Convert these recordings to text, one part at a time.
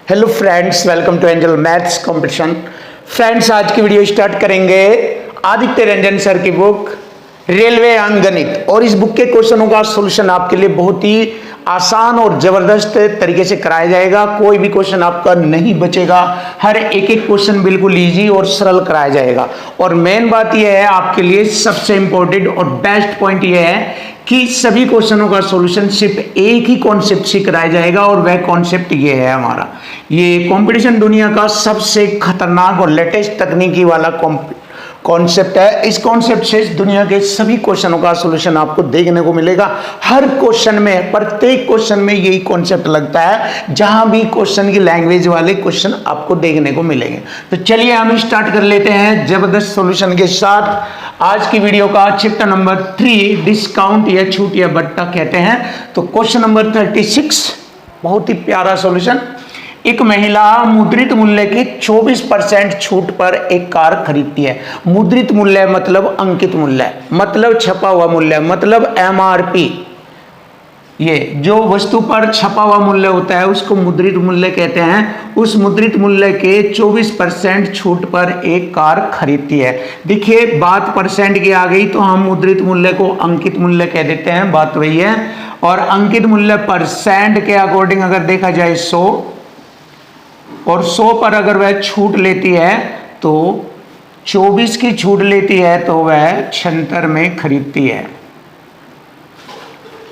Hello friends, welcome to angel maths competition. Friends, आज की video start करेंगे Aditya Ranjan sir की बुक रेलवे अंकगणित, और इस बुक के क्वेश्चनों का सॉल्यूशन आपके लिए बहुत ही आसान और जबरदस्त तरीके से कराया जाएगा। कोई भी क्वेश्चन आपका नहीं बचेगा, हर एक एक क्वेश्चन बिल्कुल इजी और सरल कराया जाएगा। और मेन बात यह है, आपके लिए सबसे इंपॉर्टेंट और बेस्ट पॉइंट यह है कि सभी क्वेश्चनों का सॉल्यूशन सिर्फ एक ही कॉन्सेप्ट से कराया जाएगा, और वह कॉन्सेप्ट ये है हमारा, ये कंपटीशन दुनिया का सबसे खतरनाक और लेटेस्ट तकनीकी वाला कॉन्सेप्ट है। इस कॉन्सेप्ट से दुनिया के सभी क्वेश्चनों का सॉल्यूशन आपको देखने को मिलेगा। हर क्वेश्चन में, प्रत्येक क्वेश्चन में यही कॉन्सेप्ट लगता है, जहां भी क्वेश्चन की लैंग्वेज वाले क्वेश्चन आपको देखने को मिलेंगे। तो चलिए हम स्टार्ट कर लेते हैं जबरदस्त सॉल्यूशन के साथ आज की वीडियो का। चैप्टर नंबर 3, डिस्काउंट या छूट या बट्टा कहते हैं। तो क्वेश्चन नंबर 36, बहुत ही प्यारा सॉल्यूशन। एक महिला मुद्रित मूल्य के 24% छूट पर एक कार खरीदती है। मुद्रित मूल्य मतलब अंकित मूल्य, मतलब छपा हुआ मूल्य, मतलब MRP। ये जो वस्तु पर छपा हुआ मूल्य होता है उसको मुद्रित मूल्य कहते हैं। उस मुद्रित मूल्य के 24% छूट पर एक कार खरीदती है। देखिए, बात परसेंट की आ गई तो हम मुद्रित मूल्य को अंकित मूल्य कह देते हैं, बात वही है। और अंकित मूल्य परसेंट के अकॉर्डिंग अगर देखा जाए 100, और 100 पर अगर वह छूट लेती है तो 24 की छूट लेती है तो वह 76 में खरीदती है।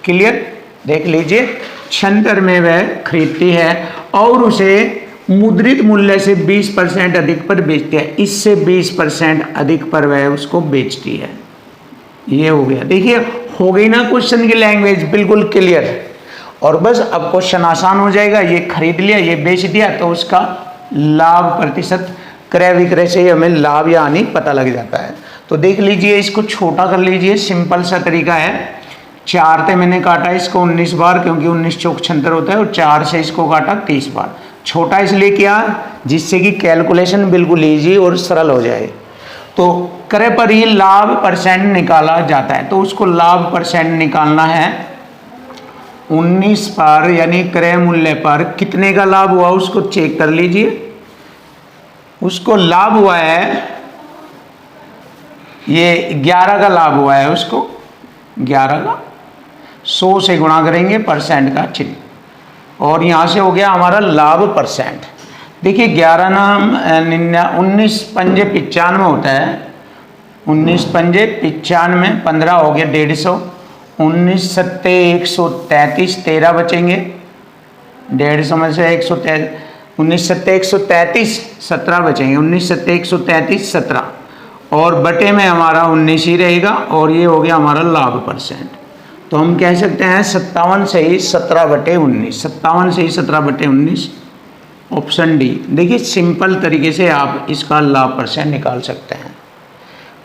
क्लियर? देख लीजिए, 76 में वह खरीदती है और उसे मुद्रित मूल्य से 20% अधिक पर बेचती है। इससे 20% अधिक पर वह उसको बेचती है। ये हो गया। देखिए, हो गई ना क्वेश्चन की लैंग्वेज बिल्कुल क्लियर। और बस अब क्वेश्चन आसान हो जाएगा। ये खरीद लिया, ये बेच दिया, तो उसका लाभ प्रतिशत, क्रय विक्रय से हमें लाभ या हानि पता लग जाता है। तो देख लीजिए, इसको छोटा कर लीजिए। सिंपल सा तरीका है। 4 से मैंने काटा इसको 19 बार, क्योंकि 19 चौक 76 होता है, और 4 से इसको काटा 30 बार। छोटा इसलिए किया जिससे कि कैलकुलेशन बिल्कुल ईजी और सरल हो जाए। तो क्रय पर ही लाभ परसेंट निकाला जाता है, तो उसको लाभ परसेंट निकालना है। 19 पर यानी क्रय मूल्य पर कितने का लाभ हुआ उसको चेक कर लीजिए। उसको लाभ हुआ है, ये 11 का लाभ हुआ है उसको, 11 का 100 से गुणा करेंगे परसेंट का चिन्ह, और यहाँ से हो गया हमारा लाभ परसेंट। देखिए, 11 नाम 19 पंजे 95 होता है। 19 पंजे 95, 15 हो गया 150, 19 सत्ते 133, 13 बचेंगे। 150 में से 133, 19 सत्ते 133, 17 बचेंगे। 19 सत्ते 133, 17, और बटे में हमारा 19 ही रहेगा, और ये हो गया हमारा लाभ परसेंट। तो हम कह सकते हैं 57 से ही 17/19, 57 से ही 17/19, ऑप्शन डी। देखिए, सिंपल तरीके से आप इसका लाभ परसेंट निकाल सकते हैं।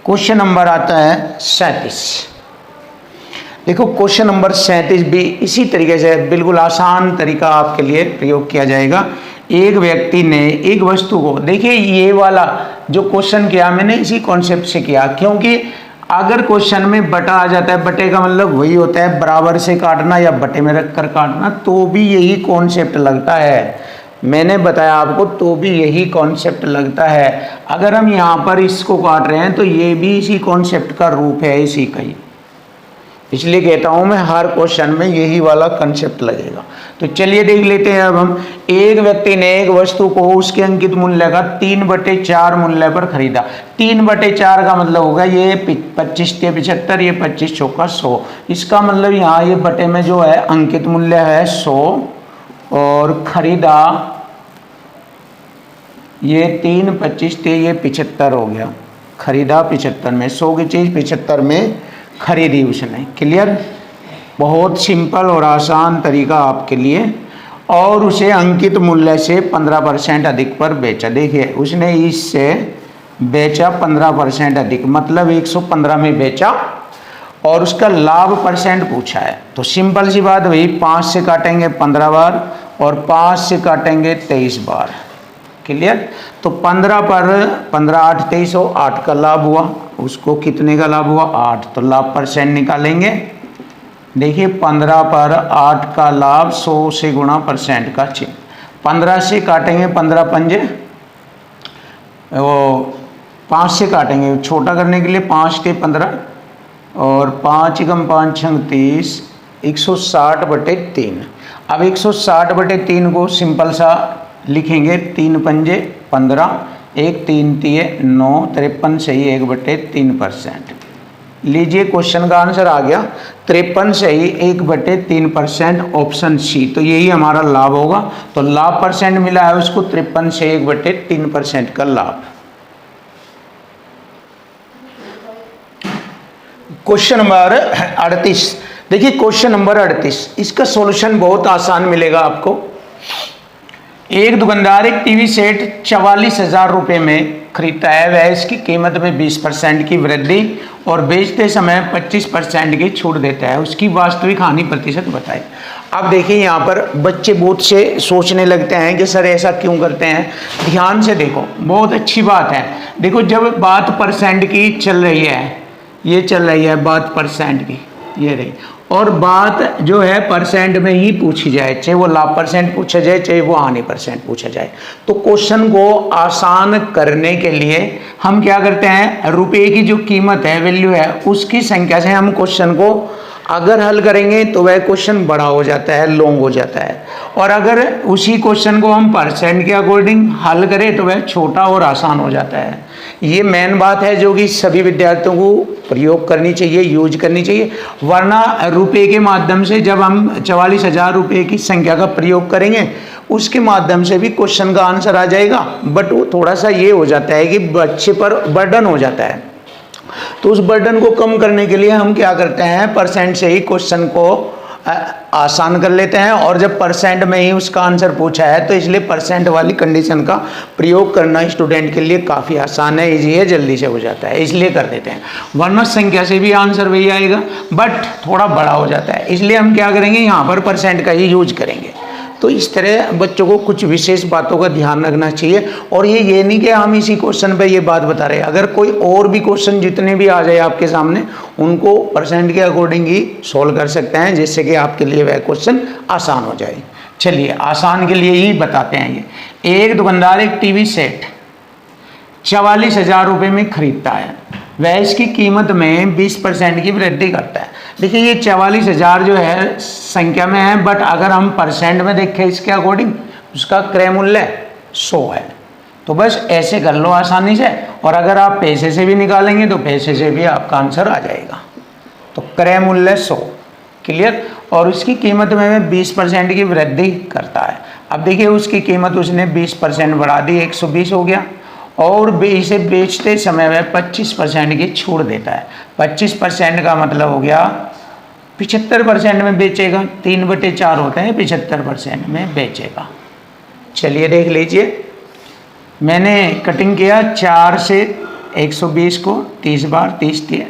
क्वेश्चन नंबर आता है 37। देखो, क्वेश्चन नंबर 37 भी इसी तरीके से बिल्कुल आसान तरीका आपके लिए प्रयोग किया जाएगा। एक व्यक्ति ने एक वस्तु को, देखिए ये वाला जो क्वेश्चन किया मैंने इसी कॉन्सेप्ट से किया, क्योंकि अगर क्वेश्चन में बटा आ जाता है, बटे का मतलब वही होता है बराबर से काटना या बटे में रखकर काटना, तो भी यही कॉन्सेप्ट लगता है। मैंने बताया आपको, तो भी यही कॉन्सेप्ट लगता है। अगर हम यहाँ पर इसको काट रहे हैं तो ये भी इसी कॉन्सेप्ट का रूप है, इसी का ही। इसलिए कहता हूं मैं, हर क्वेश्चन में यही वाला कंसेप्ट लगेगा। तो चलिए देख लेते हैं। अब हम, एक व्यक्ति ने एक वस्तु को उसके अंकित मूल्य का 3/4 मूल्य पर खरीदा। 3/4 का मतलब होगा ये 25 के 75, ये 25 चौका 100। इसका मतलब यहाँ ये बटे में जो है अंकित मूल्य है 100, और खरीदा ये 3 25 थे, ये 75 हो गया। खरीदा 75 में, 100 की चीज 75 में खरीदी उसने। क्लियर? बहुत सिंपल और आसान तरीका आपके लिए। और उसे अंकित मूल्य से 15% अधिक पर बेचा। देखिए, उसने इससे बेचा 15% अधिक, मतलब 115 में बेचा, और उसका लाभ परसेंट पूछा है। तो सिंपल सी बात, वही 5 से काटेंगे 15 बार, और 5 से काटेंगे 23 बार। क्लियर? तो 15 पर 15 8 23 हो, 8 का लाभ हुआ। उसको कितने का लाभ हुआ? 8। तो लाभ परसेंट निकालेंगे। देखिए, 15 पर 8 का लाभ 100 से गुणा परसेंट का चिन्ह, 15 से काटेंगे, 15 पंजे वो 5 से काटेंगे, छोटा करने के लिए 5 के 15 और 5 एकम 5 छंग 30, 160/3। अब 160/3 को सिंपल सा लिखेंगे, 3 पंजे 15, 1 3 तिये 9, 53 सही 1/3%। लीजिए क्वेश्चन का आंसर आ गया 53 सही 1/3%, ऑप्शन सी। तो यही हमारा लाभ होगा। तो लाभ परसेंट मिला है उसको 53 से 1/3% का लाभ। क्वेश्चन नंबर 38, देखिए क्वेश्चन नंबर 38, इसका सॉल्यूशन बहुत आसान मिलेगा आपको। एक दुकानदार एक टीवी सेट 44,000 रुपये में खरीदता है, वह इसकी कीमत में 20% की वृद्धि और बेचते समय 25% की छूट देता है, उसकी वास्तविक हानि प्रतिशत बताए। अब देखिए यहाँ पर बच्चे बहुत से सोचने लगते हैं कि सर ऐसा क्यों करते हैं। ध्यान से देखो, बहुत अच्छी बात है। देखो जब बात परसेंट की चल रही है, ये चल रही है बात परसेंट की, ये रही, और बात जो है परसेंट में ही पूछी जाए, चाहे वो लाभ परसेंट पूछा जाए चाहे वो हानि परसेंट पूछा जाए। तो क्वेश्चन को आसान करने के लिए हम क्या करते हैं, रुपए की जो कीमत है, वैल्यू है, उसकी संख्या से हम क्वेश्चन को अगर हल करेंगे तो वह क्वेश्चन बड़ा हो जाता है, लॉन्ग हो जाता है। और अगर उसी क्वेश्चन को हम परसेंट के अकॉर्डिंग हल करें तो वह छोटा और आसान हो जाता है। ये मेन बात है जो कि सभी विद्यार्थियों को प्रयोग करनी चाहिए, यूज करनी चाहिए। वरना रुपए के माध्यम से जब हम 44,000 रुपये की संख्या का प्रयोग करेंगे उसके माध्यम से भी क्वेश्चन का आंसर आ जाएगा, बट वो थोड़ा सा ये हो जाता है कि बच्चे पर बर्डन हो जाता है। तो उस बर्डन को कम करने के लिए हम क्या करते हैं, परसेंट से ही क्वेश्चन को आसान कर लेते हैं। और जब परसेंट में ही उसका आंसर पूछा है तो इसलिए परसेंट वाली कंडीशन का प्रयोग करना स्टूडेंट के लिए काफ़ी आसान है, इजी है, जल्दी से हो जाता है, इसलिए कर देते हैं। वरना संख्या से भी आंसर वही आएगा बट थोड़ा बड़ा हो जाता है, इसलिए हम क्या करेंगे, यहाँ पर परसेंट का ही यूज करेंगे। तो इस तरह बच्चों को कुछ विशेष बातों का ध्यान रखना चाहिए। और ये नहीं कि हम इसी क्वेश्चन पे ये बात बता रहे हैं, अगर कोई और भी क्वेश्चन जितने भी आ जाए आपके सामने उनको परसेंट के अकॉर्डिंग ही सोल्व कर सकते हैं, जिससे कि आपके लिए वह क्वेश्चन आसान हो जाए। चलिए आसान के लिए ही बताते हैं। ये एक दुकानदार एक टीवी सेट 44,000 रुपये में खरीदता है, वह इसकी कीमत में 20% की वृद्धि करता है। देखिए ये 44,000 जो है संख्या में है, बट अगर हम परसेंट में देखें इसके अकॉर्डिंग उसका क्रय मूल्य 100 है। तो बस ऐसे कर लो आसानी से, और अगर आप पैसे से भी निकालेंगे तो पैसे से भी आपका आंसर आ जाएगा। तो क्रय मूल्य 100, क्लियर, और उसकी कीमत में 20% की वृद्धि करता है। अब देखिए उसकी कीमत उसने 20% बढ़ा दी, 120 हो गया, और इसे बेचते समय वह 25% की छूट देता है। 25% का मतलब हो गया 75% में बेचेगा, 3/4 होते हैं, 75% में बेचेगा। चलिए देख लीजिए, मैंने कटिंग किया 4 से 120 को 30 बार, 30 दिए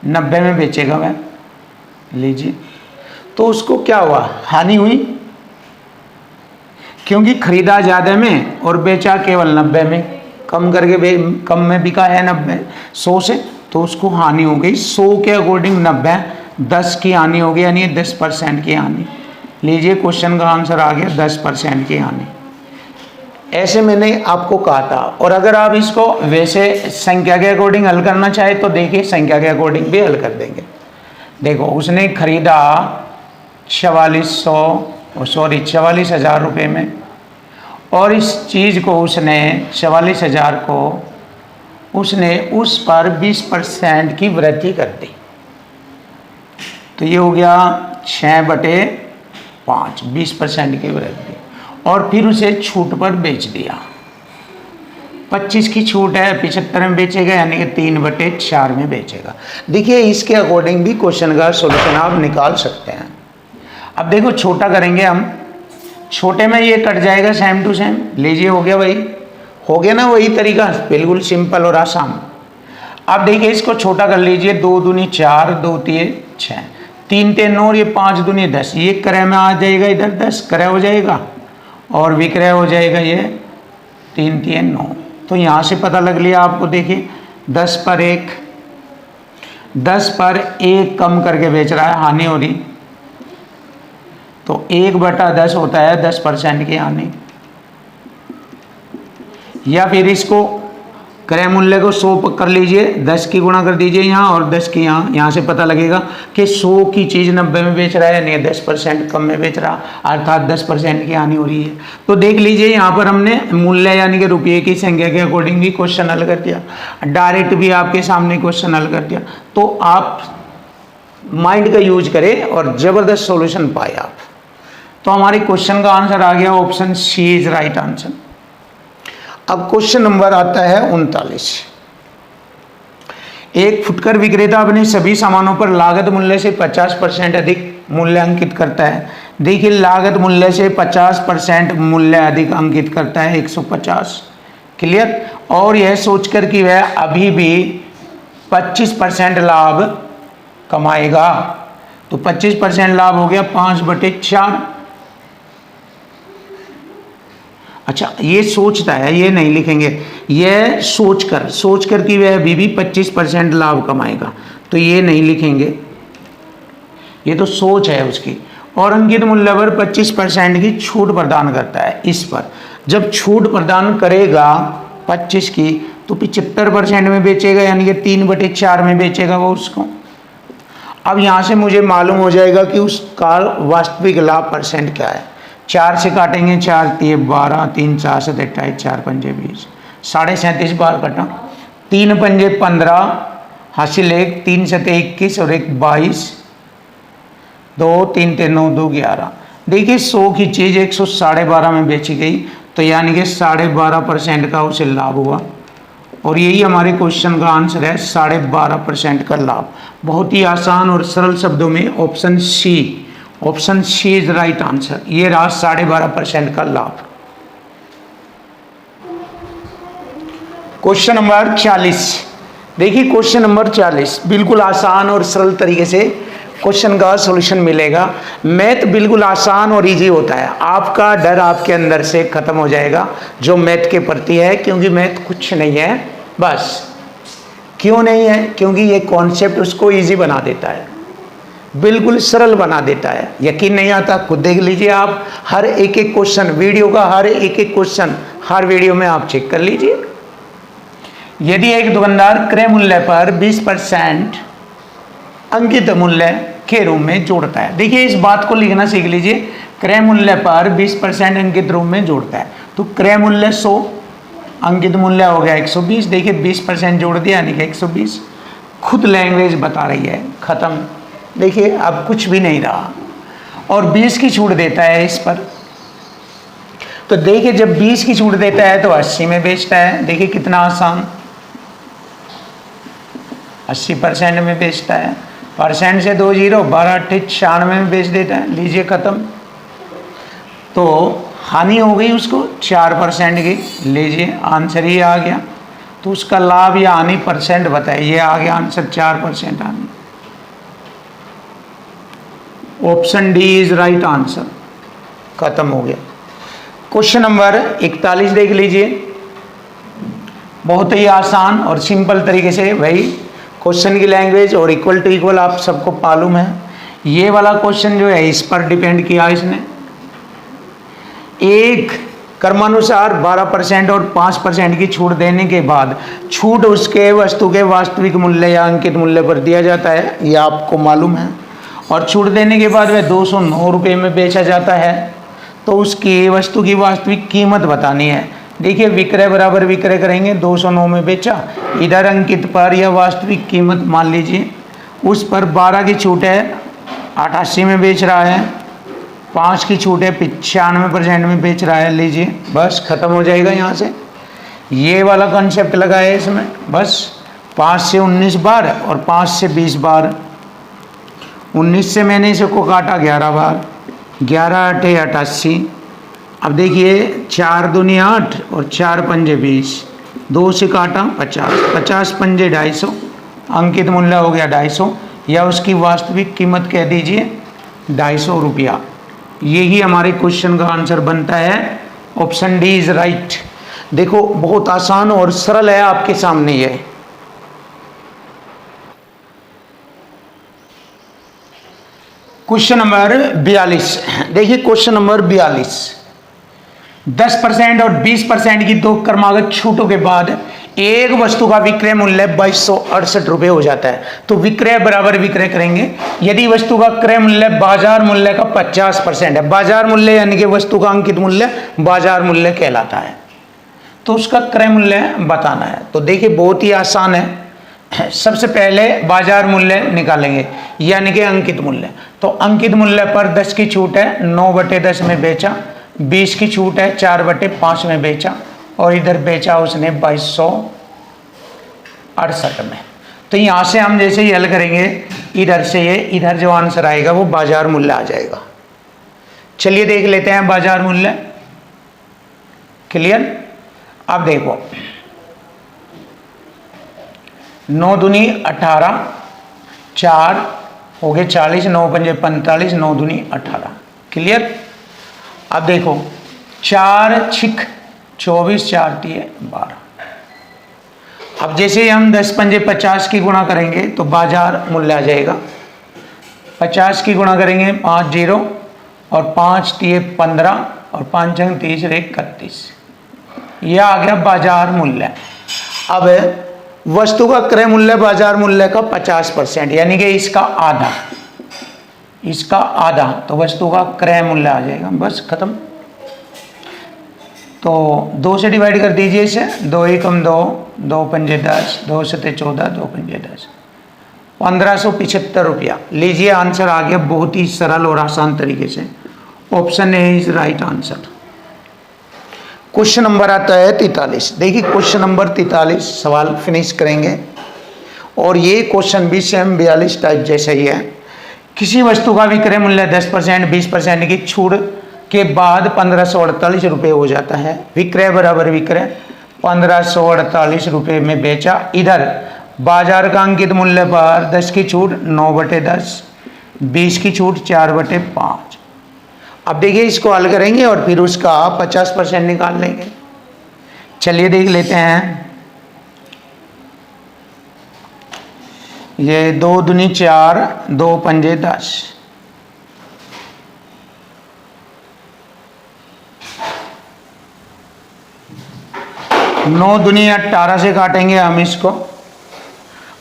90 में बेचेगा वह। लीजिए, तो उसको क्या हुआ, हानि हुई, क्योंकि खरीदा ज़्यादा में और बेचा केवल 90 में, कम करके कम में बिका है 90 100 से, तो उसको हानि हो गई 100 के अकॉर्डिंग 90, 10 की हानि हो गई, यानी 10% की हानि। लीजिए क्वेश्चन का आंसर आ गया 10% की हानि। ऐसे मैंने आपको कहा था। और अगर आप इसको वैसे संख्या के अकॉर्डिंग हल करना चाहे तो देखिए संख्या के अकॉर्डिंग भी हल कर देंगे। देखो उसने खरीदा 44,000 रुपये में, और इस चीज़ को उसने 44,000 को उसने उस पर 20% की वृद्धि कर दी। तो ये हो गया 6/5, 20% की वृद्धि, और फिर उसे छूट पर बेच दिया। 25 की छूट है, 75 में बेचेगा, यानी कि 3/4 में बेचेगा। देखिए इसके अकॉर्डिंग भी क्वेश्चन का सॉल्यूशन आप निकाल सकते हैं। अब देखो छोटा करेंगे हम, छोटे में ये कट जाएगा सेम टू सेम। लीजिए हो गया वही, हो गया ना वही तरीका, बिल्कुल सिंपल और आसान। अब देखिए इसको छोटा कर लीजिए, 2 दूनी 4, 2 तिये 6, 3 तिये 9, ये 5 दूनी 10, ये क्रय में आ जाएगा, इधर 10 क्रय हो जाएगा और विक्रय हो जाएगा ये 3 तिये 9। तो यहाँ से पता लग लिया आपको। देखिए 10 पर 1 कम करके बेच रहा है, हानि हो रही। तो 1/10 होता है 10% के आने। या फिर इसको क्रय मूल्य को 100 कर लीजिए, 10 की गुणा कर दीजिए यहाँ और 10 की यहाँ से पता लगेगा कि 100 की चीज़ 90 में बेच रहा है, यानी 10% कम में बेच रहा, अर्थात 10% की हानि हो रही है। तो देख लीजिए यहाँ पर हमने मूल्य यानी कि रुपये की संख्या के अकॉर्डिंग भी क्वेश्चन हल कर दिया, डायरेक्ट भी आपके सामने क्वेश्चन हल कर दिया। तो आप माइंड का यूज करें और ज़बरदस्त सोल्यूशन पाए आप। तो हमारे क्वेश्चन का आंसर आ गया option C is right answer. अब क्वेश्चन नंबर आता है 39। एक फुटकर विक्रेता अपने सभी सामानों पर लागत मूल्य से 50% अधिक मूल्य अंकित करता है। देखिए लागत मूल्य से 50% मूल्य अधिक अंकित करता है 150। क्लियर। और यह सोचकर कि वह अभी भी 25% लाभ कमाएगा। तो 25% लाभ हो गया 5/4। अच्छा ये सोचता है, ये नहीं लिखेंगे, यह सोचकर कि वह अभी भी 25% लाभ कमाएगा, तो ये नहीं लिखेंगे, ये तो सोच है उसकी। और अंकित मूल्य पर 25% की छूट प्रदान करता है। इस पर जब छूट प्रदान करेगा 25 की, तो 75% में बेचेगा, यानी कि 3/4 में बेचेगा वो उसको। अब यहाँ से मुझे मालूम हो जाएगा कि उसका वास्तविक लाभ परसेंट क्या है। 4 से काटेंगे, 4 × 12, 3 × 4 = 28, 4 × 5 = 20, 37.5 बार कटा, 3 × 5 = 15, हासिल 1, 3 × 7 = 21 और 1 = 22, 2 3 3 9 2 11। देखिए 100 की चीज़ 112.5 में बेची गई, तो यानी कि 12.5% का उसे लाभ हुआ। और यही हमारे क्वेश्चन का आंसर है, 12.5% का लाभ। बहुत ही आसान और सरल शब्दों में option C is right answer. ये रहा 12.5% का लाभ। Question number 40। देखिए क्वेश्चन नंबर 40 बिल्कुल आसान और सरल तरीके से क्वेश्चन का सॉल्यूशन मिलेगा। मैथ बिल्कुल आसान और इजी होता है, आपका डर आपके अंदर से खत्म हो जाएगा जो मैथ के प्रति है, क्योंकि मैथ कुछ नहीं है बस। क्यों नहीं है? क्योंकि ये कॉन्सेप्ट उसको इजी बना देता है, बिल्कुल सरल बना देता है। यकीन नहीं आता खुद देख लीजिए आप, हर एक क्वेश्चन वीडियो का हर एक क्वेश्चन हर वीडियो में आप चेक कर लीजिए। यदि एक दुकानदार क्रय मूल्य पर 20% अंकित मूल्य के रूप में जोड़ता है, देखिए इस बात को लिखना सीख लीजिए, क्रय मूल्य पर 20% अंकित रूप में जोड़ता है, तो क्रय मूल्य 100, अंकित मूल्य हो गया 120। देखिए 20% जोड़ दिया यानी कि 120। खुद लैंग्वेज बता रही है, खत्म। देखिए अब कुछ भी नहीं रहा, और 20 की छूट देता है इस पर। तो देखिए जब 20 की छूट देता है तो 80 में बेचता है। देखिए कितना आसान, 80% में बेचता है। परसेंट से 2 0, 12 8 96 में बेच देता है। लीजिए खत्म। तो हानि हो गई उसको 4% की। लीजिए आंसर ही आ गया। तो उसका लाभ या हानि परसेंट बताइए, आ गया आंसर 4% हानि। Option D is right answer. खत्म हो गया। क्वेश्चन नंबर 41 देख लीजिए, बहुत ही आसान और सिंपल तरीके से। भाई क्वेश्चन की लैंग्वेज और इक्वल टू इक्वल आप सबको मालूम है। ये वाला क्वेश्चन जो है इस पर डिपेंड किया इसने। एक क्रमानुसार 12% और 5% की छूट देने के बाद छूट उसके वस्तु के वास्तविक मूल्य या अंकित मूल्य पर दिया जाता है, ये आपको मालूम है। और छूट देने के बाद वह 209 रुपये में बेचा जाता है, तो उसकी वस्तु की वास्तविक कीमत बतानी है। देखिए विक्रय बराबर विक्रय करेंगे, 209 में बेचा, इधर अंकित पर या वास्तविक कीमत मान लीजिए, उस पर 12 की छूट है 88 में बेच रहा है, 5 की छूट है 95% में बेच रहा है। लीजिए बस खत्म हो जाएगा यहाँ से। ये वाला कंसेप्ट लगा है इसमें, बस 5 से 19 बार और 5 से 20 बार। 19 से मैंने इसको काटा 11 बार, 11 8 88। अब देखिए 4 दूनी 8 और 4 पंजे 20, 2 से काटा 50, 50 पंजे 250, अंकित मूल्य हो गया 250, या उसकी वास्तविक कीमत कह दीजिए 250 रुपया। यही हमारे क्वेश्चन का आंसर बनता है। Option D is right. देखो बहुत आसान और सरल है आपके सामने ये। Question number 42। देखिए क्वेश्चन नंबर 42, 10% और 20% की दो क्रमागत छूटों के बाद एक वस्तु का विक्रय मूल्य 2268 रुपये हो जाता है। तो विक्रय बराबर विक्रय करेंगे। यदि वस्तु का क्रय मूल्य बाजार मूल्य का 50% है, बाजार मूल्य यानी कि वस्तु का अंकित मूल्य बाजार मूल्य कहलाता है, तो उसका क्रय मूल्य बताना है। तो देखिए बहुत ही आसान है। सबसे पहले बाजार मूल्य निकालेंगे यानी कि अंकित मूल्य। तो अंकित मूल्य पर 10 की छूट है, 9/10 में बेचा। 20 की छूट है, 4/5 में बेचा। और इधर बेचा उसने 2268 में। तो यहाँ से हम जैसे ही हल करेंगे, इधर से ये इधर जो आंसर आएगा वो बाजार मूल्य आ जाएगा। चलिए देख लेते हैं बाजार मूल्य। क्लियर? अब देखो 9 दूनी 18, 4 हो गए 40, 9 पंजे 45, 9 दूनी 18। क्लियर? अब देखो 4 छिक 24, 4 तिये 12। अब जैसे ही हम 10 पंजे 50 की गुणा करेंगे तो बाजार मूल्य आ जाएगा। 50 की गुणा करेंगे 5 0 और 5 तिये 15 और 5 अंग 30 31। यह आ गया बाजार मूल्य। अब वस्तु का क्रय मूल्य बाजार मूल्य का 50% यानी कि इसका आधा, इसका आधा, तो वस्तु का क्रय मूल्य आ जाएगा। बस खत्म। तो 2 से डिवाइड कर दीजिए इसे। 2 एकम 2, 2 पंजे 10, 2 सते 14, 2 पंजे 10, 1575 रुपया। लीजिए आंसर आ गया बहुत ही सरल और आसान तरीके से। Option A is right answer. Question number आता है 43। देखिए क्वेश्चन नंबर 43 सवाल फिनिश करेंगे। और ये क्वेश्चन भी सेम 42 टाइप जैसा ही है। किसी वस्तु का विक्रय मूल्य 10% 20% की छूट के बाद 1548 रुपये हो जाता है। विक्रय बराबर विक्रय 1548 रुपये में बेचा। इधर बाजार का अंकित मूल्य पर 10 की छूट 9/10, 20 की छूट 4/5। अब देखिए इसको हल करेंगे और फिर उसका 50% निकाल लेंगे। चलिए देख लेते हैं। ये 2 दूनी 4, 2 पंजे 10, 9 दूनी 18 से काटेंगे हम इसको।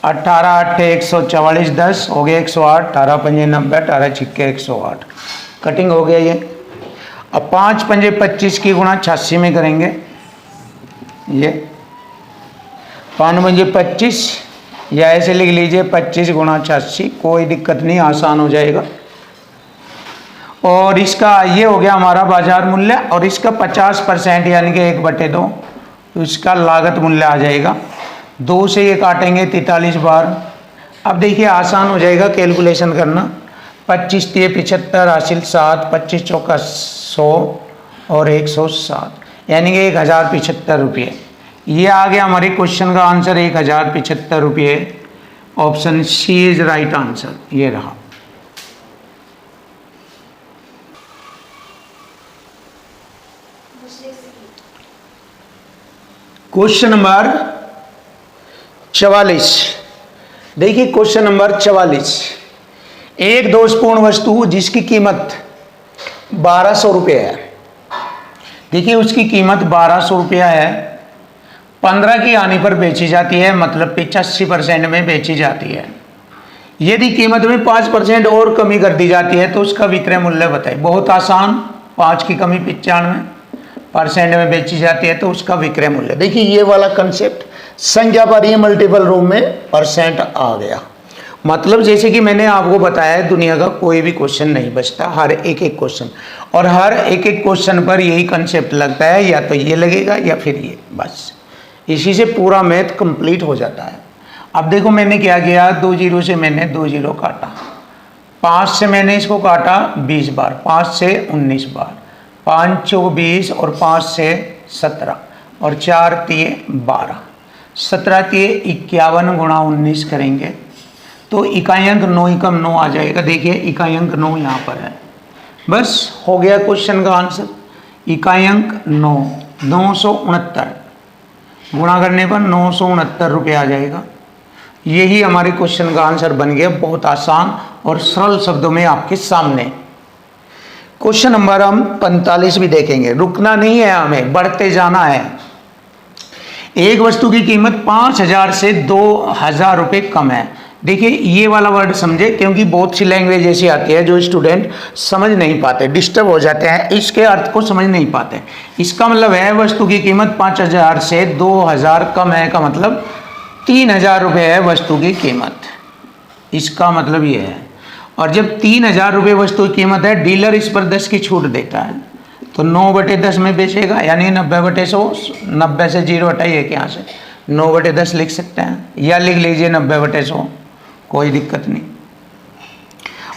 18 8 144, 10 हो गया 108, 18 पंजे 90, 18 छिक्के 108। कटिंग हो गया ये। अब 5 पंजे 25 की गुणा 86 में करेंगे। ये 5 पंजे 25 या ऐसे लिख लीजिए 25 गुणा 86, कोई दिक्कत नहीं, आसान हो जाएगा। और इसका ये हो गया हमारा बाजार मूल्य। और इसका 50% यानी कि 1/2, तो इसका लागत मूल्य आ जाएगा। 2 से ये काटेंगे 43 बार। अब देखिए आसान हो जाएगा कैलकुलेशन करना। 25 तिये 75, हासिल 7, 25 चौका 100 और 107 यानी कि 1075 रुपये। ये आ गया हमारे क्वेश्चन का आंसर 1075 रुपये। Option C is right answer. ये रहा। Question number 44। देखिए क्वेश्चन नंबर 44। एक दोषपूर्ण वस्तु जिसकी कीमत 1200 रुपये है। देखिए उसकी कीमत 1200 रुपया है। 15 की आने पर बेची जाती है, मतलब 85% में बेची जाती है। यदि कीमत में 5% और कमी कर दी जाती है तो उसका विक्रय मूल्य बताइए। बहुत आसान। 5 की कमी 95% में बेची जाती है तो उसका विक्रय मूल्य। देखिए ये वाला कंसेप्ट संख्या पर ही मल्टीपल रूप में परसेंट आ गया। मतलब जैसे कि मैंने आपको बताया है, दुनिया का कोई भी क्वेश्चन नहीं बचता, हर एक क्वेश्चन, और हर एक क्वेश्चन पर यही कंसेप्ट लगता है, या तो ये लगेगा या फिर ये। बस इसी से पूरा मैथ कंप्लीट हो जाता है। अब देखो मैंने क्या किया, 2 0 से मैंने 2 0 काटा, 5 से मैंने इसको काटा 20 बार, 5 से 19 बार, 5 चौक 20 और 5 से 17 और 4 तिये 12, 17 तिये 51 गुणा 19 करेंगे तो इकाई अंक 9 एकम 9 आ जाएगा। देखिए इकाई अंक 9 यहाँ पर है। बस हो गया क्वेश्चन का आंसर। इकाई अंक 9, 969 गुणा करने पर 969 रुपये आ जाएगा। यही हमारे क्वेश्चन का आंसर बन गया। बहुत आसान और सरल शब्दों में आपके सामने। क्वेश्चन नंबर हम 45 भी देखेंगे, रुकना नहीं है, हमें बढ़ते जाना है। एक वस्तु की कीमत 5,000 से 2,000 रुपये कम है। देखिए ये वाला वर्ड समझे, क्योंकि बहुत सी लैंग्वेज ऐसी आती है जो स्टूडेंट समझ नहीं पाते, डिस्टर्ब हो जाते हैं, इसके अर्थ को समझ नहीं पाते। इसका मतलब है वस्तु की कीमत 5,000 से 2,000 कम है का मतलब 3,000 रुपये है वस्तु की कीमत, इसका मतलब ये है। और जब 3,000 रुपये वस्तु की कीमत है, डीलर इस पर 10 की छूट देता है, तो 9/10 में बेचेगा, यानी 90/100। 90 से 0 हटाइए कि यहाँ से 9/10 लिख सकते हैं, या लिख लीजिए 90/100, कोई दिक्कत नहीं।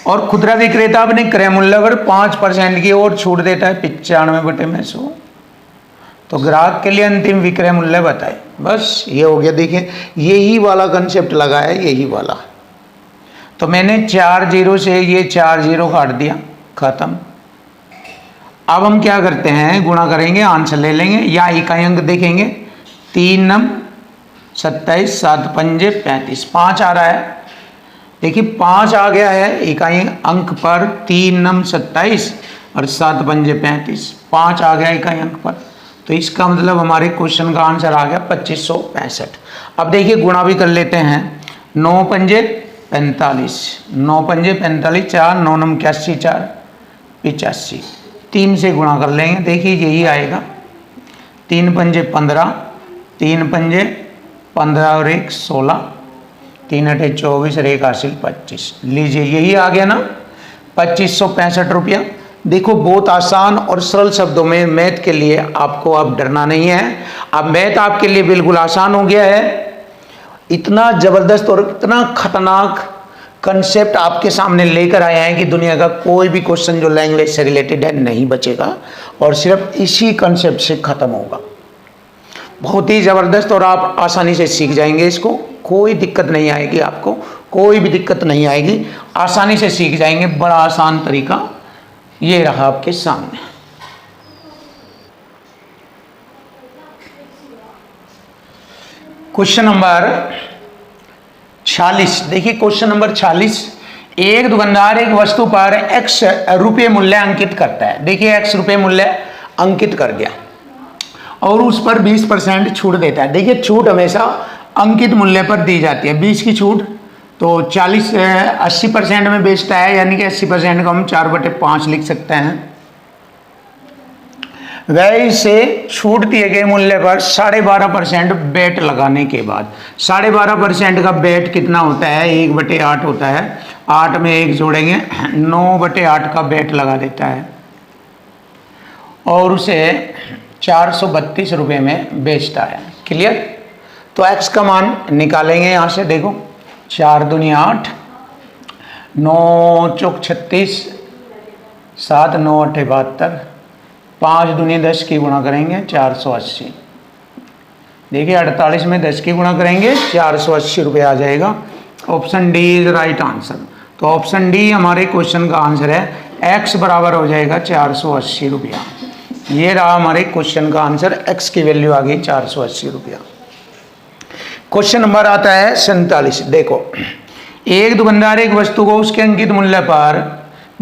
और खुदरा विक्रेता अपने क्रय मूल्य पर 5% की और छूट देता है 95/100। तो ग्राहक के लिए अंतिम विक्रय मूल्य बताए, बस ये हो गया। देखिए यही वाला कंसेप्ट लगा है, यही वाला। तो मैंने 4 0 से ये 4 0 काट दिया, खत्म। अब हम क्या करते हैं, गुणा करेंगे, आंसर ले लेंगे, या इकाई अंक देखेंगे। 3 9 27, 7 5 35, 5 आ रहा है। देखिए 5 आ गया है इकाई अंक पर, 3 9 27 और 7 5 35, 5 आ गया इकाई अंक पर। तो इसका मतलब हमारे क्वेश्चन का आंसर आ गया 2565। अब देखिए गुणा भी कर लेते हैं। 9 5 45, 9 5 45, 4 9 9 81, 4 85, 3 से गुणा कर लेंगे। देखिए यही आएगा, 3 5 15, 3 5 15 और 1 16, 3 8 24 और 1 हासिल 25। लीजिए यही आ गया ना 2565 रुपया। देखो बहुत आसान और सरल शब्दों में मैथ के लिए आपको अब डरना नहीं है। अब मैथ आपके लिए बिल्कुल आसान हो गया है। इतना जबरदस्त और इतना खतरनाक कंसेप्ट आपके सामने लेकर आया है कि दुनिया का कोई भी क्वेश्चन जो लैंग्वेज से रिलेटेड है नहीं बचेगा, और सिर्फ इसी कंसेप्ट से खत्म होगा। बहुत ही ज़बरदस्त, और आप आसानी से सीख जाएंगे इसको, कोई दिक्कत नहीं आएगी आपको, कोई भी दिक्कत नहीं आएगी, आसानी से सीख जाएंगे। बड़ा आसान तरीका ये रहा आपके सामने। क्वेश्चन नंबर 46, देखिए क्वेश्चन नंबर 46। एक दुकानदार एक वस्तु पर x रुपये मूल्य अंकित करता है। देखिए x रुपये मूल्य अंकित कर दिया और उस पर 20% छूट देता है। देखिए छूट हमेशा अंकित मूल्य पर दी जाती है, 20 की छूट, तो 80% में बेचता है, यानी कि 80% को हम 4/5 लिख सकते हैं। वह इसे छूट दिए गए मूल्य पर 12.5% बेट लगाने के बाद, 12.5% का बेट कितना होता है, 1/8 होता है, 8 में 1 जोड़ेंगे, 9/8 का बेट लगा देता है और उसे 432 रुपये में बेचता है। क्लियर? तो x का मान निकालेंगे यहाँ से। देखो 4 दूनी 8, 9 चौक 36, 7 9 8 72, 5 दूनी 10 की गुणा करेंगे 480। देखिए 48 में 10 की गुणा करेंगे 480 रुपये आ जाएगा। Option D is right answer. तो ऑप्शन डी हमारे क्वेश्चन का आंसर है। x बराबर हो जाएगा 480 रुपया। ये रहा हमारे क्वेश्चन का आंसर, x की वैल्यू आ गई 480 रुपया। क्वेश्चन नंबर आता है 47। देखो एक दुकानदार एक वस्तु को उसके अंकित मूल्य पर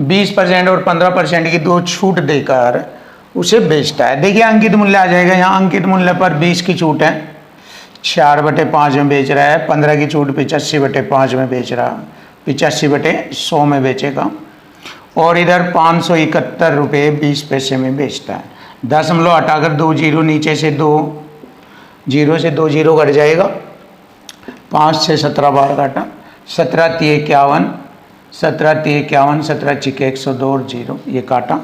20% और 15% की 2 छूट देकर उसे बेचता है। देखिए अंकित मूल्य आ जाएगा, यहाँ अंकित मूल्य पर 20 की छूट है, 4/5 में बेच रहा है, 15 की छूट 85/5 में बेच रहा, 85/100 में बेचेगा, और इधर 571 रुपये 20 पैसे में बेचता है। दशमलव हटाकर 2 जीरो, नीचे से 2 जीरो से 2 जीरो कट जाएगा, 5 से 17 बार काटा, 17 3 51, 17 3 51, 17 6 102 और 0 ये काटा,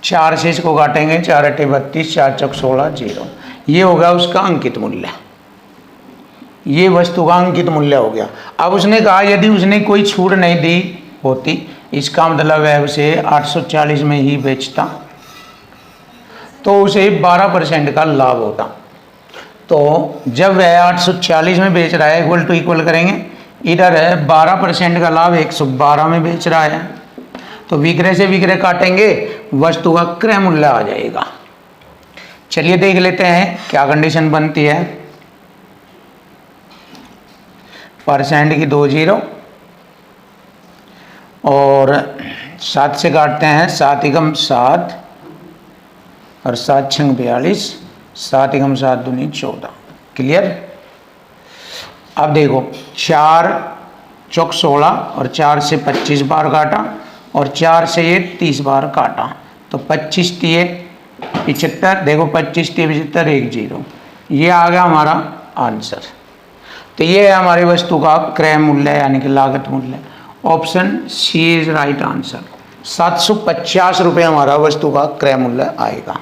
4 से इसको काटेंगे, 4 8 32, 4 चौक 16 0। ये होगा उसका अंकित मूल्य, ये वस्तु का अंकित मूल्य हो गया। अब उसने कहा यदि उसने कोई छूट नहीं दी होती, इसका मतलब है उसे 840 में ही बेचता, तो उसे 12% का लाभ होता। तो जब वह 840 में बेच रहा है, इक्वल टू इक्वल करेंगे, इधर है 12% का लाभ 112 में बेच रहा है, तो विक्रय से विक्रय काटेंगे, वस्तु का क्रय मूल्य आ जाएगा। चलिए देख लेते हैं क्या कंडीशन बनती है। परसेंट की 2 जीरो और 7 से काटते हैं, 7 एकम 7 और 7 छंग 42, 7 एकम 7 दूनी 14। क्लियर। अब देखो 4 चौक 16 और 4 से 25 बार काटा और 4 से ये 30 बार काटा, तो 25 तिये 75, देखो 25 तिये 75, 1 0, ये आ गया हमारा आंसर। तो ये है हमारी वस्तु का क्रय मूल्य यानी कि लागत मूल्य। Option C is right answer. 750 रुपये हमारा वस्तु का क्रय मूल्य आएगा।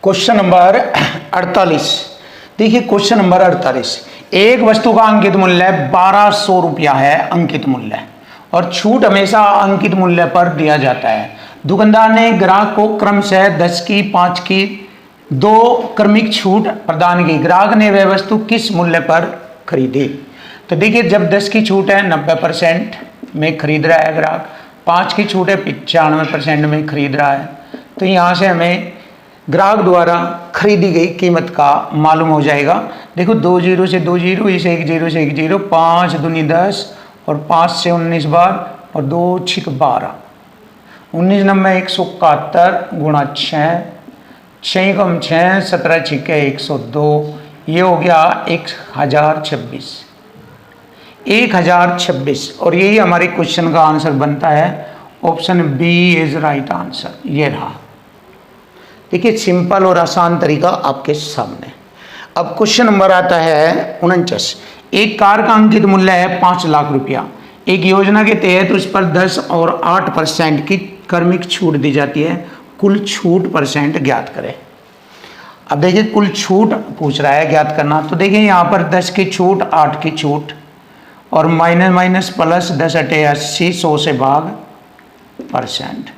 Question number 48। देखिए क्वेश्चन नंबर 48, एक वस्तु का अंकित मूल्य 1200 रुपया है अंकित मूल्य, और छूट हमेशा अंकित मूल्य पर दिया जाता है। दुकानदार ने ग्राहक को क्रमशः 10 की, 5 की 2 क्रमिक छूट प्रदान की। ग्राहक ने वह वस्तु किस मूल्य पर खरीदी? तो देखिए जब 10 की छूट है 90% में खरीद रहा है ग्राहक, 5 की छूट है 95% में खरीद रहा है, तो यहाँ से हमें ग्राहक द्वारा खरीदी गई कीमत का मालूम हो जाएगा। देखो 2 0 से 2 0, इस 1 0 से 1 0, 5 दूनी 10 और 5 से 19 बार और 2 छिक 12, 19 नंबर 171 गुणा 6, 6 कम 6, 17 छिके 102, ये हो गया 1026, 1026। और यही हमारे क्वेश्चन का आंसर बनता है। Option B is right answer, ये रहा। देखिए सिंपल और आसान तरीका आपके सामने। अब क्वेश्चन नंबर आता है 49। एक कार का अंकित मूल्य है 5 लाख रुपया। एक योजना के तहत उस पर 10 और 8% की क्रमिक छूट दी जाती है। कुल छूट परसेंट ज्ञात करें। अब देखिए कुल छूट पूछ रहा है ज्ञात करना, तो देखिए यहाँ पर 10 की छूट, 8 की छूट और माइनस माइनस प्लस 10 अटे 80, 100 से भाग परसेंट।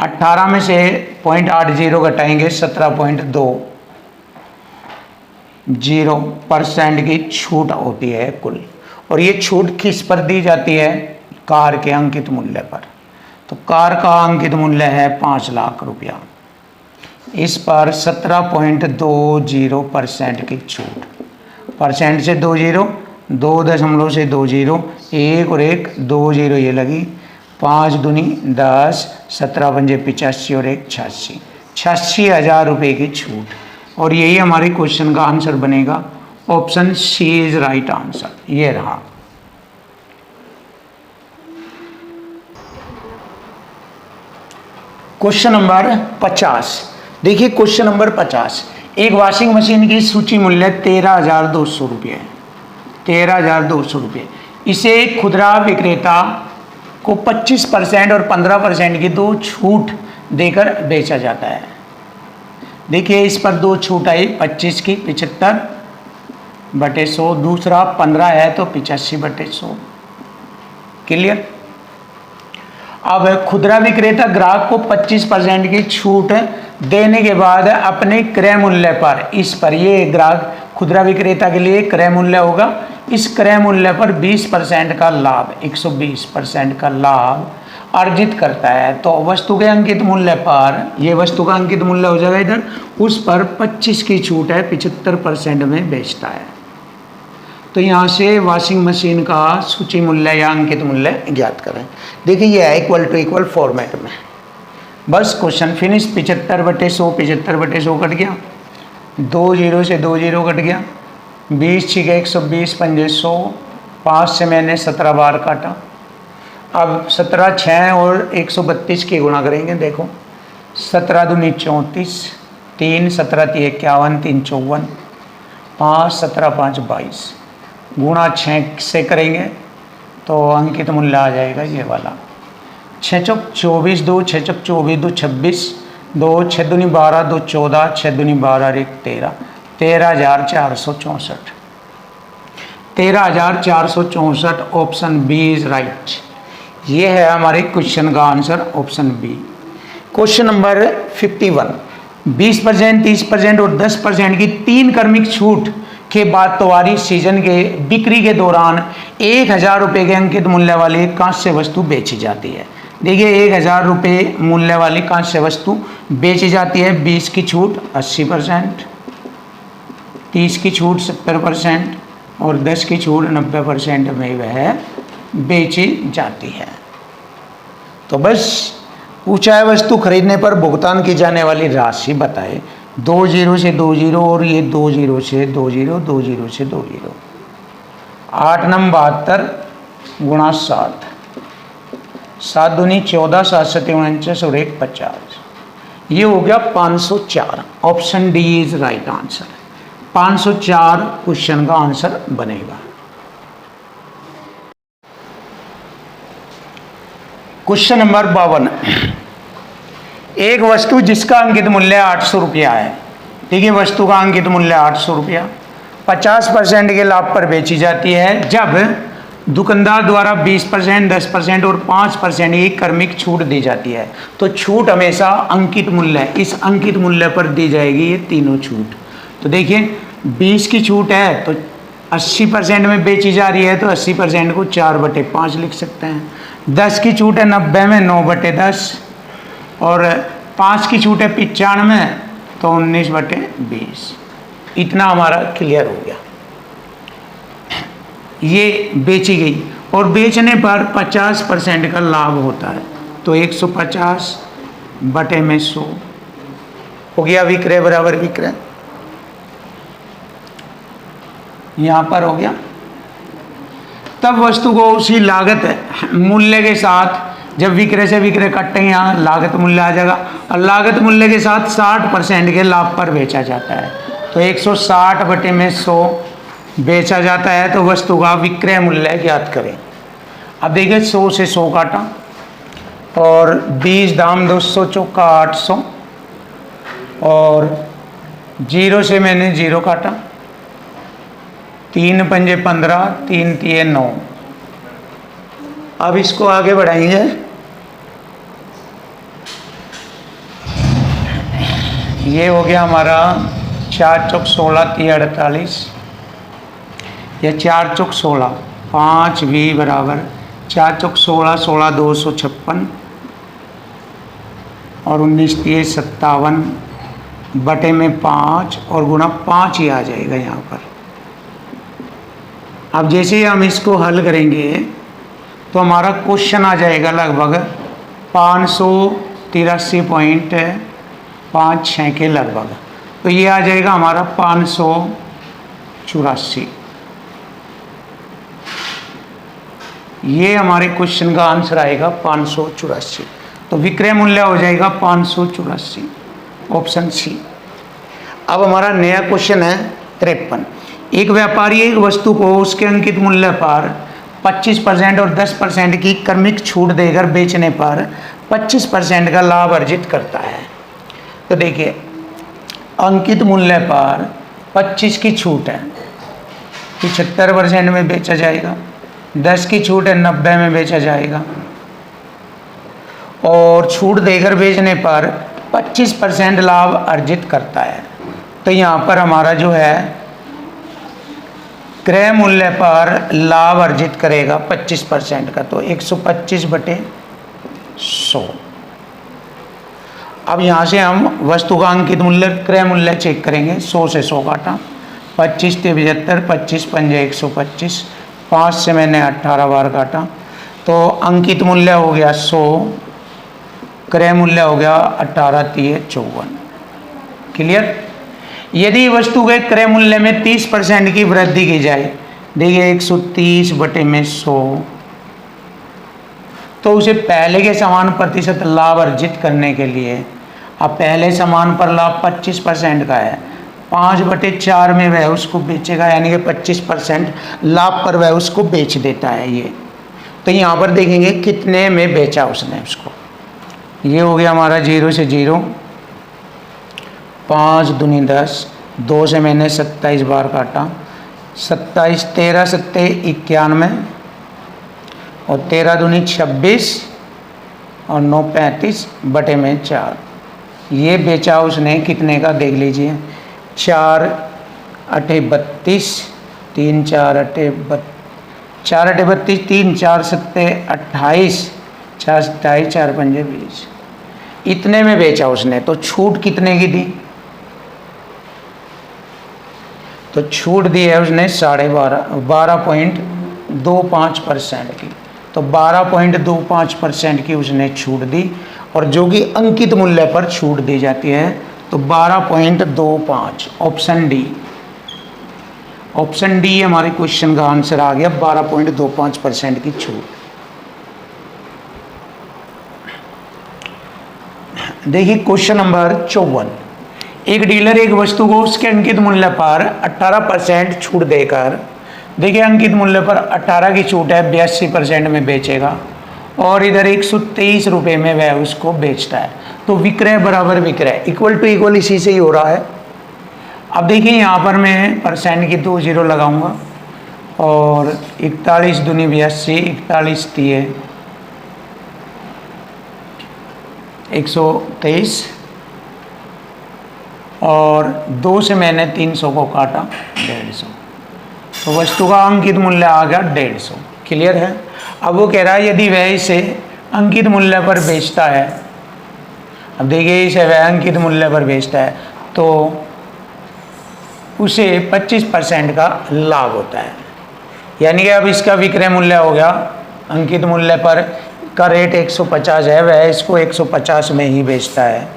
18 में से 0.80 घटाएंगे 17.20% की छूट होती है कुल। और ये छूट किस पर दी जाती है? कार के अंकित मूल्य पर। तो कार का अंकित मूल्य है 5 लाख रुपया, इस पर 17.20% की छूट। परसेंट से 2 0, 2 दशमलव से 2 0, 1 और 1 2 0 ये लगी, 5 दूनी 10, 17 पंजे 85 और 1 86, 86,000 रुपये की छूट। और यही हमारे क्वेश्चन का आंसर बनेगा। Option C is right answer, ये रहा। Question number 50। देखिए क्वेश्चन नंबर 50, एक वॉशिंग मशीन की सूची मूल्य 13,200 रुपये है, 13,200 रुपये। इसे खुदरा विक्रेता को 25% और 15% की 2 छूट देकर बेचा जाता है। देखिए इस पर 2 छूट आई, 25 की 75/100, दूसरा 15 है तो 85/100। क्लियर। अब खुदरा विक्रेता ग्राहक को 25% की छूट देने के बाद अपने क्रय मूल्य पर, इस पर ये ग्राहक खुदरा विक्रेता के लिए क्रय मूल्य होगा, इस क्रय मूल्य पर 20% का लाभ, 120% का लाभ अर्जित करता है। तो वस्तु के अंकित मूल्य पर, ये वस्तु का अंकित मूल्य हो जाएगा इधर, उस पर 25 की छूट है, 75% में बेचता है। तो यहाँ से वॉशिंग मशीन का सूची मूल्य या अंकित मूल्य ज्ञात करें। देखिए ये है इक्वल टू इक्वल फॉर्मेट में। बस क्वेश्चन फिनिश। 75/100, 75/100 कट गया, 2 0 से 2 0 कट गया, 20 छिके 120 पंजे 100, 5 से मैंने 17 बार काटा। अब 17 6 और 132 की गुणा करेंगे। देखो 17 दूनी 34, 3 17 3 51, 3 54, 5 17 5 22, गुणा 6 से करेंगे तो अंकित मूल्य आ जाएगा ये वाला। 6 चौक 24, 2 6 चौक 24, 2 26, 2 6 दूनी 12, 2 14, 6 दूनी 12 और 1 13, 13,464, 13,464। Option B is right. ये है हमारे क्वेश्चन का answer, option B. Question number 51, 20%, 30% और 10% की 3 क्रमिक छूट के बाद त्योहारी सीजन के बिक्री के दौरान 1,000 रुपये के अंकित मूल्य वाली कांस्य वस्तु बेची जाती है। देखिए 1,000 रुपये मूल्य वाली कांस्य वस्तु बेची जाती है। 20 की छूट 80%, 30 की छूट 70%, और 10 की छूट 90% में वह बेची जाती है। तो बस पूछा है वस्तु खरीदने पर भुगतान की जाने वाली राशि बताए। 2 जीरो से 2 जीरो और ये 2 जीरो से 2 जीरो, 2 जीरो से 2 जीरो। 8 नम 72 गुणा 7, 7 दूनी 14, 7 सत्ते 49 और 1 50। ये हो गया 504। Option D is right answer. 504 question का आंसर बनेगा। Question number 52। एक वस्तु जिसका अंकित मूल्य 800 रुपया है, ठीक है, वस्तु का अंकित मूल्य 800 रुपया 50% के लाभ पर बेची जाती है जब दुकानदार द्वारा 20%, 10% और 5% की क्रमिक छूट दी जाती है। तो छूट हमेशा अंकित मूल्य, इस अंकित मूल्य पर दी जाएगी ये तीनों छूट। तो देखिए 20 की छूट है तो 80% में बेची जा रही है, तो 80% को 4/5 लिख सकते हैं। 10 की छूट है 90 में 9/10 और 5 की छूट है 95 में तो 19/20। इतना हमारा क्लियर हो गया। ये बेची गई और बेचने पर 50% का लाभ होता है, तो 150/100 हो गया विक्रय बराबर विक्रय। यहाँ पर हो गया। तब वस्तु को उसी लागत मूल्य के साथ, जब विक्रय से विक्रय कटेंगे यहाँ लागत मूल्य आ जाएगा, और लागत मूल्य के साथ 60% के लाभ पर बेचा जाता है, तो 160/100 बेचा जाता है। तो वस्तु का विक्रय मूल्य ज्ञात करें। अब देखिए 100 से 100 काटा और 20 दाम 200 चौका 800 और 0 से मैंने 0 काटा, 3 पंजे 15, 3 तिये 9। अब इसको आगे बढ़ाएंगे। ये हो गया हमारा 4 चौक 16, 3 48, या 4 चौक 16, 5 भी बराबर 4 चौक 16, 16 256 और 19 3 57 बटे में 5 और गुणा 5 ही आ जाएगा यहाँ पर। अब जैसे ही हम इसको हल करेंगे तो हमारा क्वेश्चन आ जाएगा लगभग 583.56 के लगभग। तो ये आ जाएगा हमारा 584। ये हमारे क्वेश्चन का आंसर आएगा 584। तो विक्रय मूल्य हो जाएगा 584, ऑप्शन सी। अब हमारा नया क्वेश्चन है 53। एक व्यापारी एक वस्तु को उसके अंकित मूल्य पर 25% और 10% की क्रमिक छूट देकर बेचने पर 25% का लाभ अर्जित करता है। तो देखिए अंकित मूल्य पर 25 की छूट है, 75% में बेचा जाएगा, 10 की छूट है 90 में बेचा जाएगा, और छूट देकर बेचने पर 25% लाभ अर्जित करता है। तो यहाँ पर हमारा जो है क्रय मूल्य पर लाभ अर्जित करेगा 25% का, तो 125/100। अब यहाँ से हम वस्तु का अंकित मूल्य क्रय मूल्य चेक करेंगे। 100 से 100 काटा, 25 से 75, 25 पंजे 125, 5 से मैंने 18 बार काटा, तो अंकित मूल्य हो गया 100, क्रय मूल्य हो गया 18 3 54। क्लियर। यदि वस्तु के क्रय मूल्य में 30% की वृद्धि की जाए, देखिए 130/100, तो उसे पहले के समान प्रतिशत लाभ अर्जित करने के लिए, अब पहले समान पर लाभ 25% का है, 5/4 में वह उसको बेचेगा, यानी कि 25% लाभ पर वह उसको बेच देता है। ये तो यहाँ पर देखेंगे कितने में बेचा उसने उसको। ये हो गया हमारा 0 से 0, 5 दूनी 10, 2 से मैंने 27 बार काटा, 27 13 सत्ते 91 और 13 दूनी 26 और 9 35 बटे में 4। ये बेचा उसने कितने का देख लीजिए, 4 अठे 32, 3 4 अठे 32, 3 4 सत्ते 28, 4 27, 4 पंजे 20। इतने में बेचा उसने। तो छूट कितने की दी, तो छूट दी है उसने 12.25% की, तो 12.25% की उसने छूट दी, और जो कि अंकित मूल्य पर छूट दी जाती है तो 12.25, ऑप्शन डी। ऑप्शन डी हमारे क्वेश्चन का आंसर आ गया, 12.25% की छूट। देखिए क्वेश्चन नंबर 54। एक डीलर एक वस्तु को उसके अंकित मूल्य पर 18% छूट देकर, देखिए अंकित मूल्य पर 18 की छूट है, 82% में बेचेगा, और इधर 123 रुपये में वह उसको बेचता है। तो विक्रय बराबर विक्रय, इक्वल टू इक्वल इसी से ही हो रहा है। अब देखिए यहाँ पर मैं परसेंट की 2 जीरो लगाऊंगा, और 41 दूनी 82, 41 दिए 123, और 2 से मैंने 300 को काटा 150, तो वस्तु का अंकित मूल्य आ गया 150। क्लियर है। अब वो कह रहा है यदि वह इसे अंकित मूल्य पर बेचता है, अब देखिए इसे वह अंकित मूल्य पर बेचता है तो उसे 25% का लाभ होता है। यानी कि अब इसका विक्रय मूल्य हो गया, अंकित मूल्य पर का रेट 150 है, वह इसको 150 में ही बेचता है,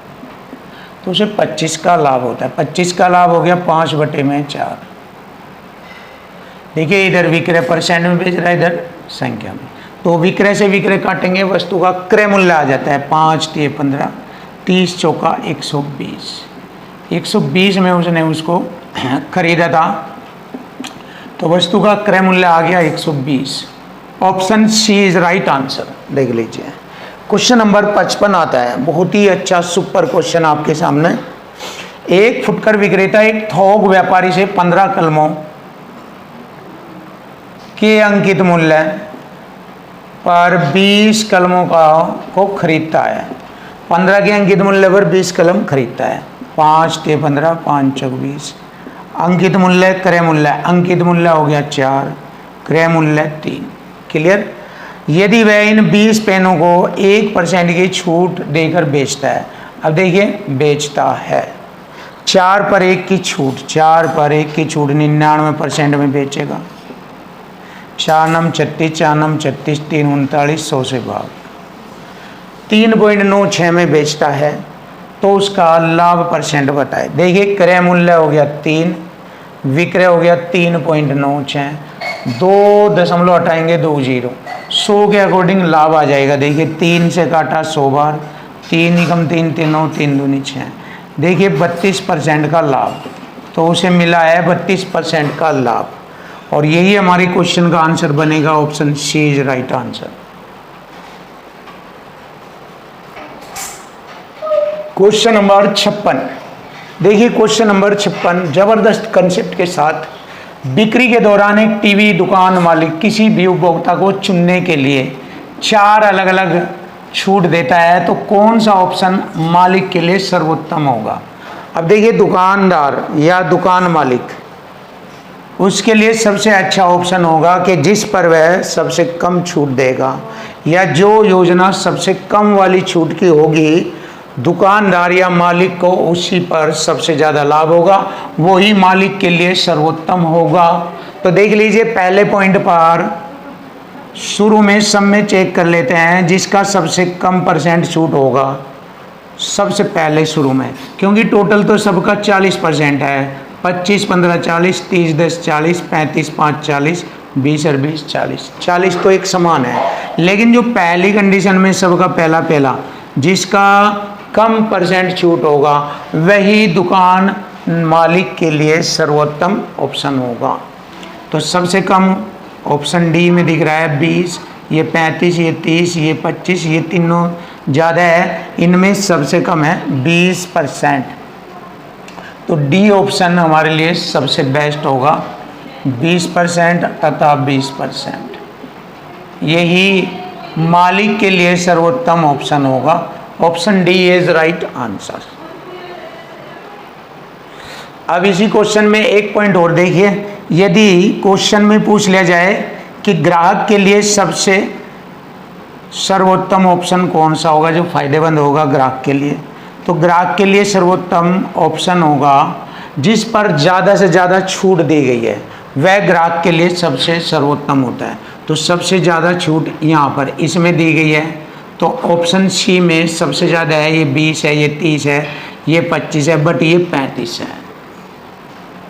तो उसे 25 का लाभ होता है। 25 का लाभ हो गया 5/4। देखिए इधर विक्रय परसेंट में बेच रहा है, इधर संख्या में, तो विक्रय से विक्रय काटेंगे, वस्तु का क्रय मूल्य आ जाता है 5 × 15, 30 चौका 120। 120 में उसने उसको खरीदा था, तो वस्तु का क्रय मूल्य आ गया 120। Option C is right answer. देख लीजिए क्वेश्चन नंबर 55 आता है, बहुत ही अच्छा सुपर क्वेश्चन आपके सामने। एक फुटकर विक्रेता एक थोक व्यापारी से 15 कलमों के अंकित मूल्य पर 20 कलमों को खरीदता है। 15 के अंकित मूल्य पर 20 कलम खरीदता है। 5 × 15, 5 × 20। अंकित मूल्य क्रय मूल्य, अंकित मूल्य हो गया 4, क्रय मूल्य 3। क्लियर। यदि वह इन 20 पेनों को 1% की छूट देकर बेचता है, अब देखिए बेचता है, 4 पर 1 की छूट, 4 पर 1 की छूट 99% में बेचेगा। 4 नम 36, 4 नम 36, 3 39, 100 से भाग 3.96 में बेचता है, तो उसका लाभ परसेंट बताए। देखिए क्रय मूल्य हो गया 3, विक्रय हो गया 3.96, 2 दशमलव हटाएंगे 2 जीरो, 100 के अकॉर्डिंग लाभ आ जाएगा। देखिए 3 से काटा 100 बार, 3 × 3 = 9, 3 दूनी 6, देखिए 32% का लाभ, तो उसे मिला है 32% का लाभ, और यही हमारे क्वेश्चन का आंसर बनेगा। Option C is right answer. Question number 56। देखिए क्वेश्चन नंबर 56 जबरदस्त कंसेप्ट के साथ, बिक्री के दौरान एक टीवी दुकान मालिक किसी भी उपभोक्ता को चुनने के लिए 4 अलग अलग छूट देता है, तो कौन सा ऑप्शन मालिक के लिए सर्वोत्तम होगा। अब देखिए दुकानदार या दुकान मालिक, उसके लिए सबसे अच्छा ऑप्शन होगा कि जिस पर वह सबसे कम छूट देगा, या जो योजना सबसे कम वाली छूट की होगी, दुकानदार या मालिक को उसी पर सबसे ज़्यादा लाभ होगा, वही मालिक के लिए सर्वोत्तम होगा। तो देख लीजिए पहले पॉइंट पर शुरू में सब में चेक कर लेते हैं, जिसका सबसे कम परसेंट छूट होगा सबसे पहले शुरू में, क्योंकि टोटल तो सबका 40% है। 25 15 40, 30 10 40, 35 5 40, 20 और 20 40, 40 तो एक समान है। लेकिन जो पहली कंडीशन में सबका पहला पहला, जिसका कम परसेंट छूट होगा, वही दुकान मालिक के लिए सर्वोत्तम ऑप्शन होगा। तो सबसे कम ऑप्शन डी में दिख रहा है 20, ये 35, ये 30, ये 25, ये तीनों ज़्यादा है, इनमें सबसे कम है 20%। तो डी ऑप्शन हमारे लिए सबसे बेस्ट होगा, 20% तथा 20%, यही मालिक के लिए सर्वोत्तम ऑप्शन होगा। Option D is right answer. अब इसी क्वेश्चन में एक पॉइंट और देखिए, यदि क्वेश्चन में पूछ लिया जाए कि ग्राहक के लिए सबसे सर्वोत्तम ऑप्शन कौन सा होगा जो फायदेमंद होगा ग्राहक के लिए, तो ग्राहक के लिए सर्वोत्तम ऑप्शन होगा जिस पर ज़्यादा से ज़्यादा छूट दी गई है वह ग्राहक के लिए सबसे सर्वोत्तम होता है। तो सबसे ज़्यादा छूट यहाँ पर इसमें दी गई है, तो ऑप्शन सी में सबसे ज़्यादा है, ये 20 है, ये 30 है, ये 25 है, बट ये 35 है।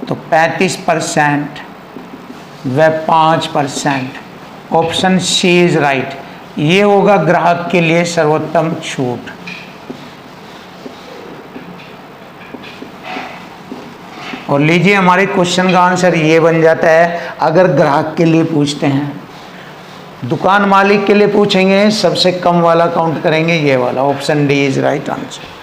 तो 35% व 5%, ऑप्शन सी इज राइट। ये होगा ग्राहक के लिए सर्वोत्तम छूट। और लीजिए हमारे क्वेश्चन का आंसर ये बन जाता है। अगर ग्राहक के लिए पूछते हैं, दुकान मालिक के लिए पूछेंगे, सबसे कम वाला काउंट करेंगे, ये वाला, option D is right answer.